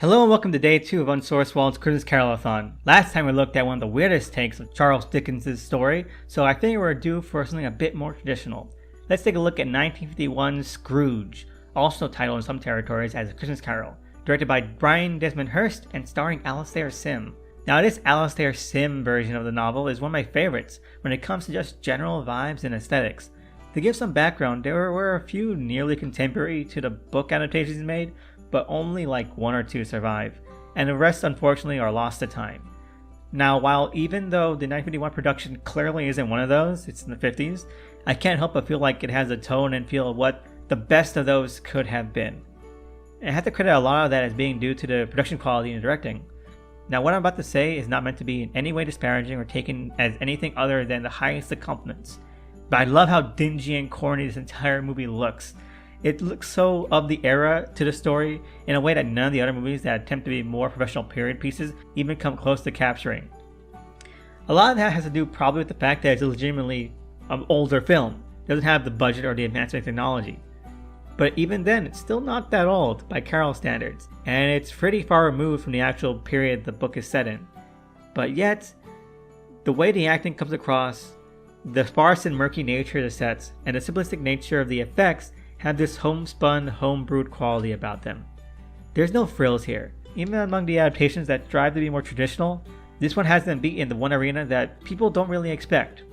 Hello and welcome to day 2 of Unsourced World's Christmas Carol-A-Thon. Last time we looked at one of the weirdest takes of Charles Dickens' story, so I think we're due for something a bit more traditional. Let's take a look at 1951's Scrooge, also titled in some territories as A Christmas Carol, directed by Brian Desmond Hurst and starring Alastair Sim. Now this Alastair Sim version of the novel is one of my favorites when it comes to just general vibes and aesthetics. To give some background, there were a few nearly contemporary to the book adaptations made, but only like 1 or 2 survive, and the rest unfortunately are lost to time. Now while even though the 1951 production clearly isn't one of those, it's in the 50s, I can't help but feel like it has a tone and feel of what the best of those could have been. And I have to credit a lot of that as being due to the production quality and directing. Now what I'm about to say is not meant to be in any way disparaging or taken as anything other than the highest of compliments, but I love how dingy and corny this entire movie looks. It looks so of the era to the story in a way that none of the other movies that attempt to be more professional period pieces even come close to capturing. A lot of that has to do probably with the fact that it's legitimately an older film. It doesn't have the budget or the advancement technology. But even then, it's still not that old by Carol standards, and it's pretty far removed from the actual period the book is set in. But yet, the way the acting comes across, the sparse and murky nature of the sets, and the simplistic nature of the effects have this homespun, homebrewed quality about them. There's no frills here. Even among the adaptations that strive to be more traditional, this one has them beat in the one arena that people don't really expect.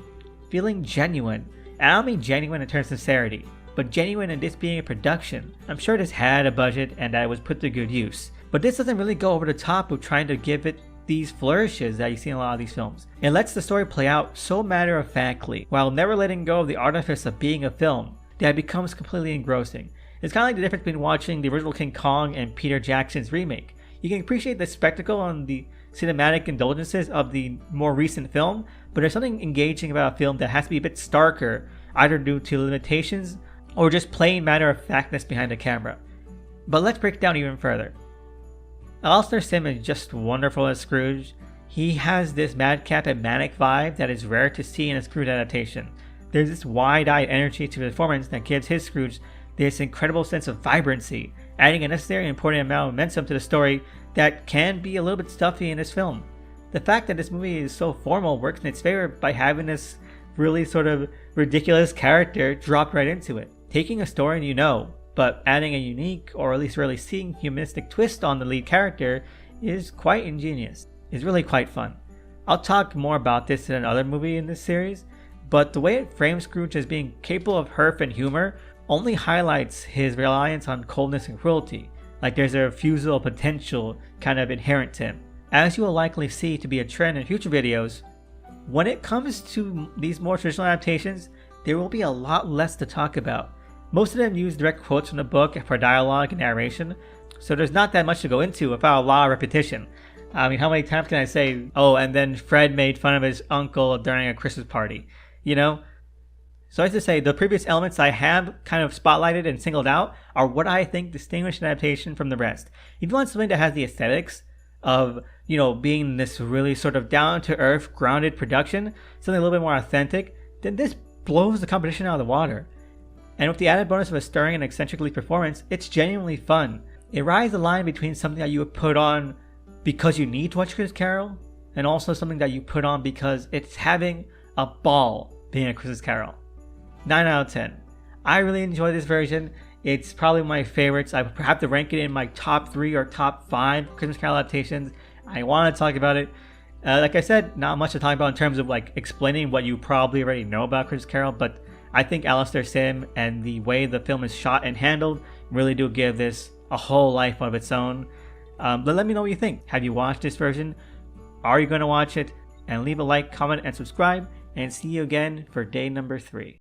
Feeling genuine. And I don't mean genuine in terms of sincerity, but genuine in this being a production. I'm sure this had a budget and that it was put to good use. But this doesn't really go over the top of trying to give it these flourishes that you see in a lot of these films. It lets the story play out so matter-of-factly, while never letting go of the artifice of being a film, that it becomes completely engrossing. It's kind of like the difference between watching the original King Kong and Peter Jackson's remake. You can appreciate the spectacle and the cinematic indulgences of the more recent film, but there's something engaging about a film that has to be a bit starker, either due to limitations or just plain matter-of-factness behind the camera. But let's break it down even further. Alastair Sim is just wonderful as Scrooge. He has this madcap and manic vibe that is rare to see in a Scrooge adaptation. There's this wide-eyed energy to the performance that gives his Scrooge this incredible sense of vibrancy, adding a necessary and important amount of momentum to the story that can be a little bit stuffy in this film. The fact that this movie is so formal works in its favor by having this really sort of ridiculous character dropped right into it. Taking a story you know, but adding a unique, or at least really seeing humanistic twist on the lead character is quite ingenious. It's really quite fun. I'll talk more about this in another movie in this series, but the way it frames Scrooge as being capable of mirth and humor only highlights his reliance on coldness and cruelty, like there's a refusal potential kind of inherent to him. As you will likely see to be a trend in future videos, when it comes to these more traditional adaptations, there will be a lot less to talk about. Most of them use direct quotes from the book for dialogue and narration, so there's not that much to go into without a lot of repetition. I mean, how many times can I say, oh, and then Fred made fun of his uncle during a Christmas party? You know? So as to say, the previous elements I have kind of spotlighted and singled out are what I think distinguish an adaptation from the rest. If you want something that has the aesthetics of, being this really sort of down-to-earth, grounded production, something a little bit more authentic, then this blows the competition out of the water. And with the added bonus of a stirring and eccentric performance, it's genuinely fun. It rides the line between something that you would put on because you need to watch Christmas Carol, and also something that you put on because it's having a ball being a Christmas Carol. 9 out of 10. I really enjoy this version. It's probably my favorites. I have to rank it in my top 3 or top 5 Christmas Carol adaptations. I want to talk about it. Like I said, not much to talk about in terms of explaining what you probably already know about Christmas Carol, but I think Alastair Sim and the way the film is shot and handled really do give this a whole life of its own. But let me know what you think. Have you watched this version? Are you going to watch it? And leave a like, comment, and subscribe. And see you again for day number 3.